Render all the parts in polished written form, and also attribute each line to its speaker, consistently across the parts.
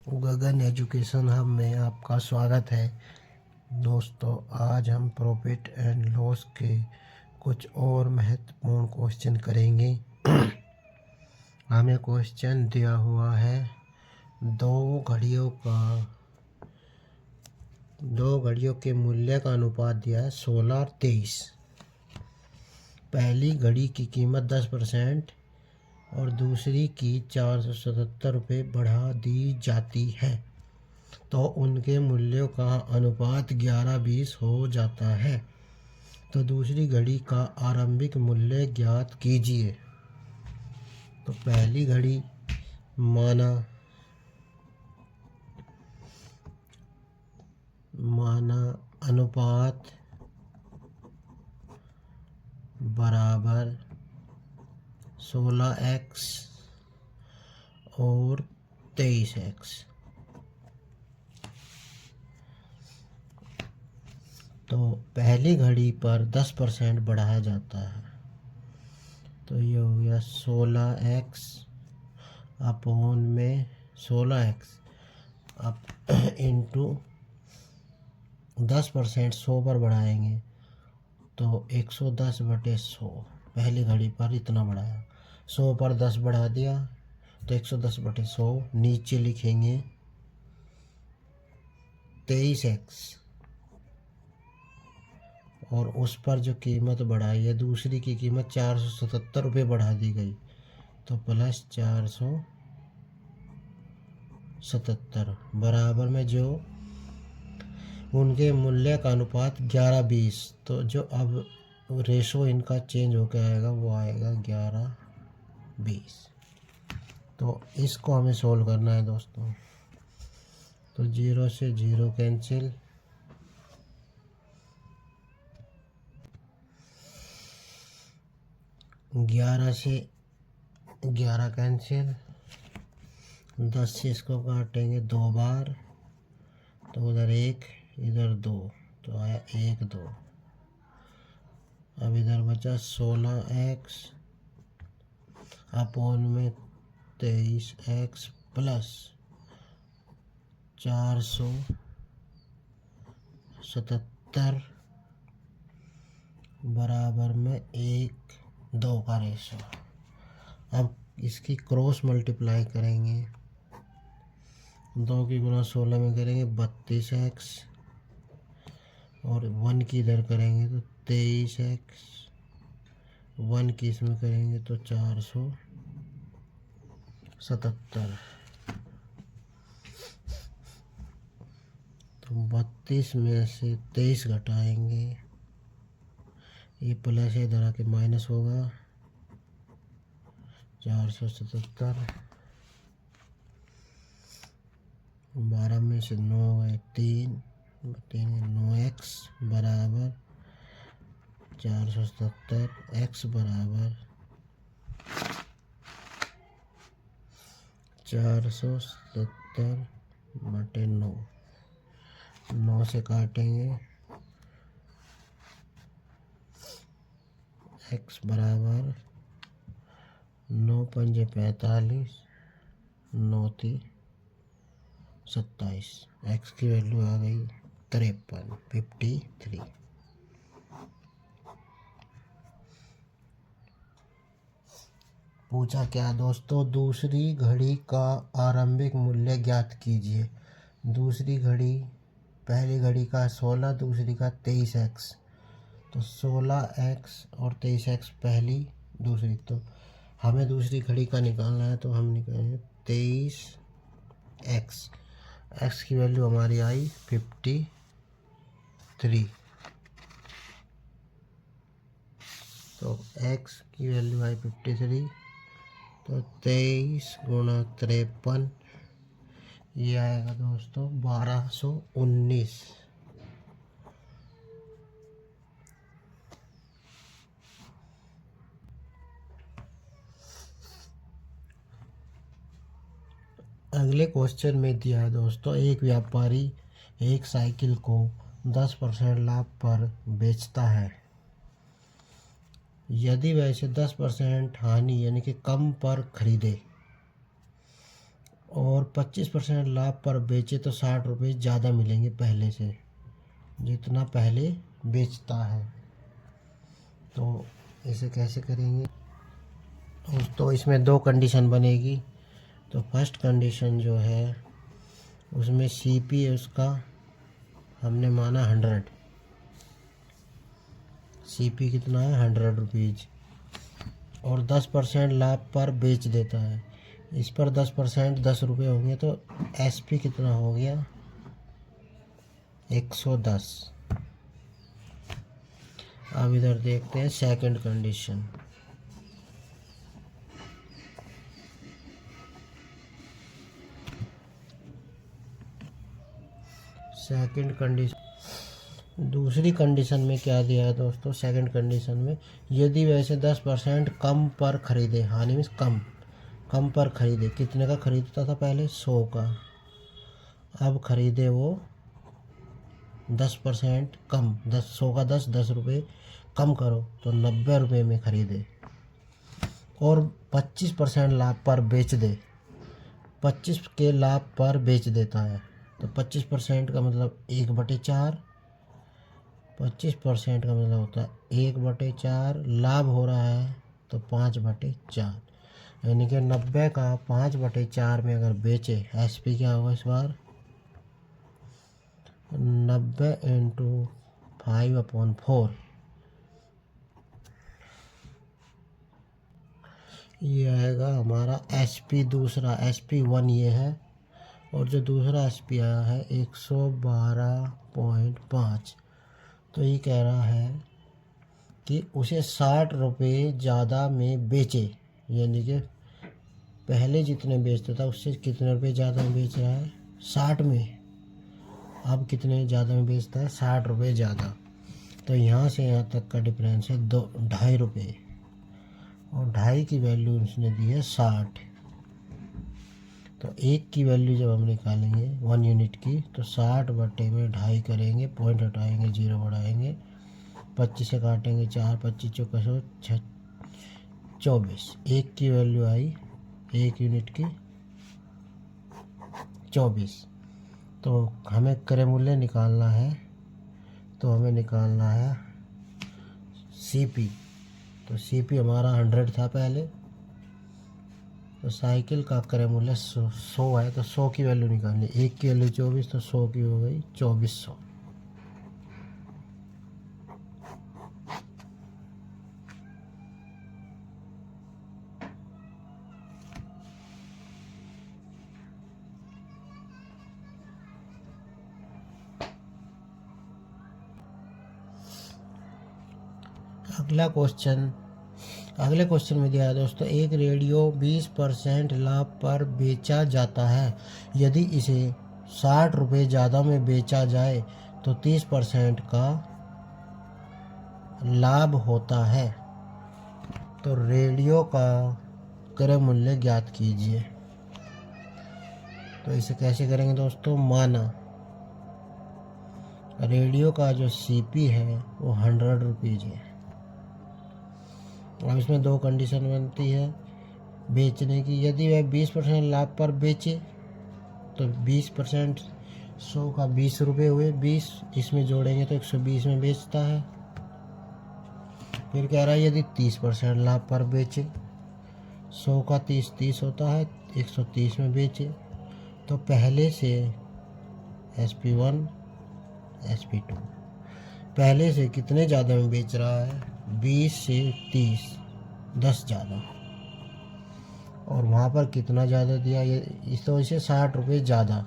Speaker 1: गगन education hub में आपका स्वागत है। दोस्तों, आज हम प्रॉफिट एंड लॉस के कुछ और महत्वपूर्ण क्वेश्चन करेंगे। हमें क्वेश्चन दिया हुआ है दो घड़ियों के मूल्य का अनुपात दिया है 16 और 23। पहली घड़ी की कीमत 10% और दूसरी की 477 रुपये बढ़ा दी जाती है, तो उनके मूल्यों का अनुपात 11-20 हो जाता है। तो दूसरी घड़ी का आरंभिक मूल्य ज्ञात कीजिए। तो पहली घड़ी माना अनुपात बराबर 16x और 23x। तो पहली घड़ी पर 10% बढ़ाया जाता है, तो ये हो गया 16x अपॉन में 16x अब इंटू 10% 100 पर बढ़ाएंगे तो 110/100। पहली घड़ी पर इतना बढ़ाया, 100 पर 10 बढ़ा दिया तो 110/100। नीचे लिखेंगे 23x और उस पर जो कीमत बढ़ाई है, दूसरी की कीमत 477 रुपये बढ़ा दी गई, तो प्लस 477 बराबर में जो उनके मूल्य का अनुपात 11-20। तो जो अब रेशो इनका चेंज होकर आएगा वो आएगा 11-20। तो इसको हमें सोल्व करना है दोस्तों। तो 0 से 0 कैंसिल, 11 से 11 कैंसिल, 10 से इसको काटेंगे 2 बार, तो उधर 1 इधर 2, तो आया 1 2। अब इधर बचा 16x अपॉन में 23x प्लस 477 बराबर में 1-2 का रेशो। अब इसकी क्रॉस मल्टीप्लाई करेंगे, 2 की गुणा 16 में करेंगे 32x और 1 की इधर करेंगे तो 23x, 1 की इसमें करेंगे तो 477। तो 32 में से 23 घटाएंगे, ये प्लस इधर आके माइनस होगा, 477। 12 में से 9 है 3 9x बराबर 477, x बराबर 470/9। 9 से काटेंगे, x बराबर 9 पंजे 45, 9 × 27। x की वैल्यू आ गई 53। पूछा क्या दोस्तों, दूसरी घड़ी का आरंभिक मूल्य ज्ञात कीजिए। दूसरी घड़ी, पहली घड़ी का 16, दूसरी का 23x। तो 16x और 23x पहली, दूसरी, तो हमें दूसरी घड़ी का निकालना है, तो हम निकालेंगे 23x। x की वैल्यू हमारी आई 53। तो x की वैल्यू आई 53, तो 23 गुणा 53, ये आएगा दोस्तों 1219। अगले क्वेश्चन में दिया है दोस्तों, एक व्यापारी एक साइकिल को 10% लाभ पर बेचता है। यदि वह इसे 10% हानि यानी कि कम पर खरीदे और 25% लाभ पर बेचे तो 60 रुपये ज़्यादा मिलेंगे पहले से, जितना पहले बेचता है। तो इसे कैसे करेंगे? तो इसमें दो कंडीशन बनेगी। तो फर्स्ट कंडीशन जो है उसमें सीपी है उसका हमने माना 100। सीपी कितना है? 100 रुपीज़। और 10% लाभ पर बेच देता है। इस पर 10% 10 रुपये होंगे तो एसपी कितना हो गया? 110। अब इधर देखते हैं सेकंड कंडीशन। सेकंड कंडीशन, दूसरी कंडीशन में क्या दिया है दोस्तों? सेकंड कंडीशन में यदि वैसे 10% कम पर खरीदे, हानि मीन्स कम पर खरीदे। कितने का खरीदता था पहले? 100 का। अब खरीदे वो 10% कम, 100 का 10 रुपये कम करो तो 90 रुपये में खरीदे और 25% लाभ पर बेच दे। 25 के लाभ पर बेच देता है तो 25% का मतलब 1/4। 25% का मतलब होता है 1/4। लाभ हो रहा है तो 5/4, यानी कि 90 का 5/4 में अगर बेचे, एसपी क्या होगा इस बार? 90 × 5/4। ये आएगा हमारा एसपी। दूसरा SP1 ये है और जो दूसरा एसपी आया है 112.5। तो ये कह रहा है कि उसे 60 रुपये ज़्यादा में बेचे, यानी कि पहले जितने बेचता था उससे कितने रुपये ज़्यादा में बेच रहा है? 60 में। अब कितने ज़्यादा में बेचता है? 60 रुपये ज़्यादा। तो यहाँ से यहाँ तक का डिफरेंस है 2.5 रुपये और 2.5 की वैल्यू उसने दी है 60। तो 1 की वैल्यू जब हम निकालेंगे 1 यूनिट की तो 60/2.5 करेंगे, पॉइंट हटाएंगे, 0 बढ़ाएंगे, 25 से काटेंगे 4, 25 चौका 24। 1 की वैल्यू आई 1 यूनिट की 24। तो हमें क्रय मूल्य निकालना है, तो हमें निकालना है सीपी। तो सीपी हमारा 100 था पहले, तो साइकिल का क्रय मूल्य 100 है तो 100 की वैल्यू निकालनी। 1 की वैल्यू 24 तो 100 की हो गई 2400। अगले क्वेश्चन में दिया है दोस्तों, एक रेडियो 20% लाभ पर बेचा जाता है। यदि इसे 60 रुपये ज़्यादा में बेचा जाए तो 30% का लाभ होता है। तो रेडियो का क्रय मूल्य ज्ञात कीजिए। तो इसे कैसे करेंगे दोस्तों? माना रेडियो का जो सीपी है वो 100 रुपीज़ है। अब इसमें दो कंडीशन बनती है बेचने की। यदि वह 20% लाभ पर बेचे तो 20%, 100 का 20 रुपये हुए, 20 इसमें जोड़ेंगे तो 120 में बेचता है। फिर कह रहा है यदि 30% लाभ पर बेचे, 100 का 30 होता है, 130 में बेचे। तो पहले से SP1 SP2 पहले से कितने ज़्यादा में बेच रहा है? 20 से 30, 10 ज़्यादा। और वहाँ पर कितना ज़्यादा दिया? ये इस तो इसे 60 रुपये ज़्यादा,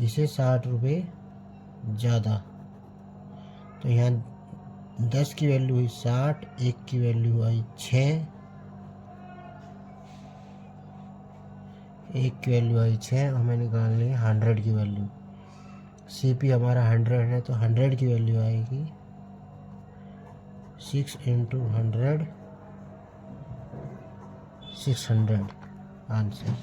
Speaker 1: इसे 60 रुपये ज़्यादा। तो यहाँ 10 की वैल्यू हुई 60, 1 की वैल्यू आई 6, 1 की वैल्यू आई 6। हमें निकालनी है 100 की वैल्यू। सीपी हमारा 100 है तो 100 की वैल्यू आएगी 6 × 100, 600 आंसर।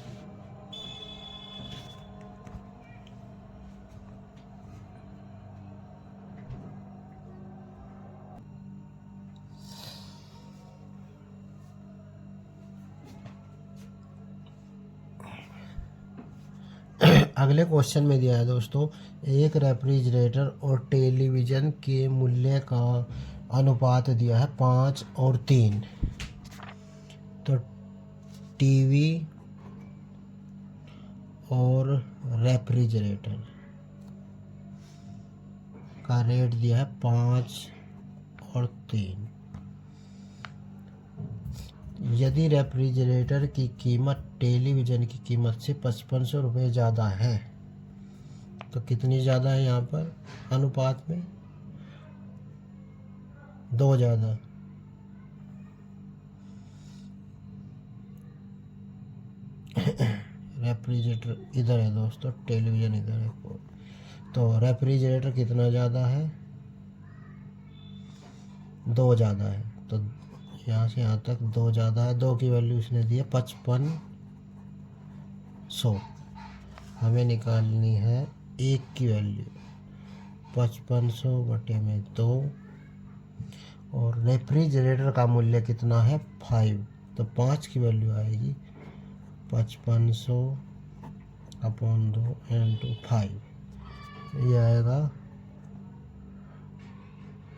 Speaker 1: अगले क्वेश्चन में दिया है दोस्तों, एक रेफ्रिजरेटर और टेलीविज़न के मूल्य का अनुपात दिया है 5 और 3। तो टीवी और रेफ्रिजरेटर का रेट दिया है 5 और 3। यदि रेफ्रिजरेटर की कीमत टेलीविज़न की कीमत से 5500 रुपये ज़्यादा है, तो कितनी ज़्यादा है यहाँ पर अनुपात में? 2 ज़्यादा। रेफ्रिजरेटर इधर है दोस्तों, टेलीविज़न इधर है। तो रेफ्रिजरेटर कितना ज़्यादा है? 2 ज़्यादा है। तो यहाँ से यहाँ तक 2 ज़्यादा है। 2 की वैल्यू इसने दी है 5500। हमें निकालनी है 1 की वैल्यू, 5500 बटे में 2। और रेफ्रिजरेटर का मूल्य कितना है? 5। तो 5 की वैल्यू आएगी 5500 अपॉन 2 इंटू 5। ये आएगा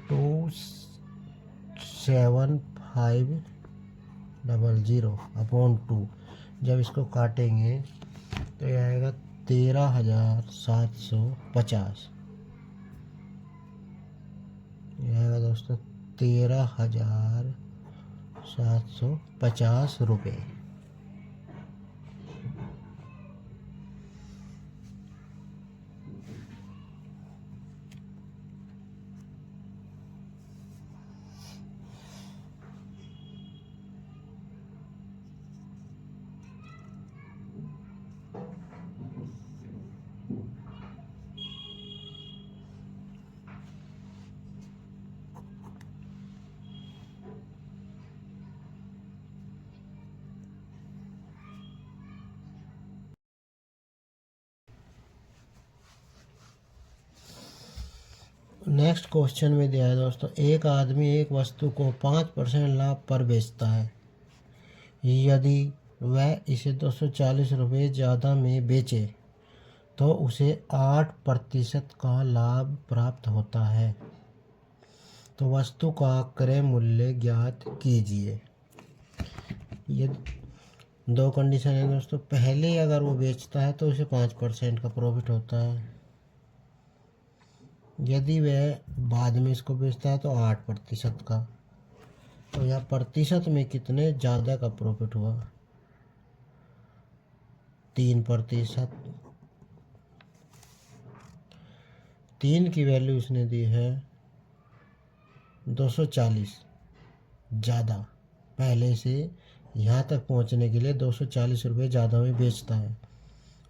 Speaker 1: 27500 अपॉन 2। जब इसको काटेंगे तो ये आएगा 13750। ये आएगा दोस्तों 13750 रुपये। नेक्स्ट क्वेश्चन में दिया है दोस्तों, एक आदमी एक वस्तु को 5% लाभ पर बेचता है। यदि वह इसे 240 रुपये ज़्यादा में बेचे तो उसे 8% का लाभ प्राप्त होता है। तो वस्तु का क्रय मूल्य ज्ञात कीजिए। ये 2 कंडीशन है दोस्तों। पहले अगर वो बेचता है तो उसे 5% का प्रॉफिट होता है। यदि वह बाद में इसको बेचता है तो 8% का। तो यह प्रतिशत में कितने ज़्यादा का प्रॉफिट हुआ? 3%। 3 की वैल्यू इसने दी है 240 ज़्यादा। पहले से यहाँ तक पहुँचने के लिए 240 रुपये ज़्यादा में बेचता है।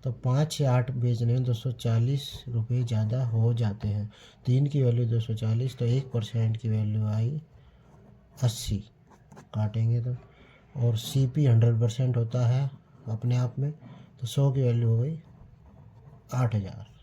Speaker 1: तो 5 से 8 बेचने में 240 रुपये ज़्यादा हो जाते हैं। 3 की वैल्यू 240, तो 1% की वैल्यू आई 80। काटेंगे तो, और CP 100% होता है अपने आप में। तो 100 की वैल्यू हो गई 8000।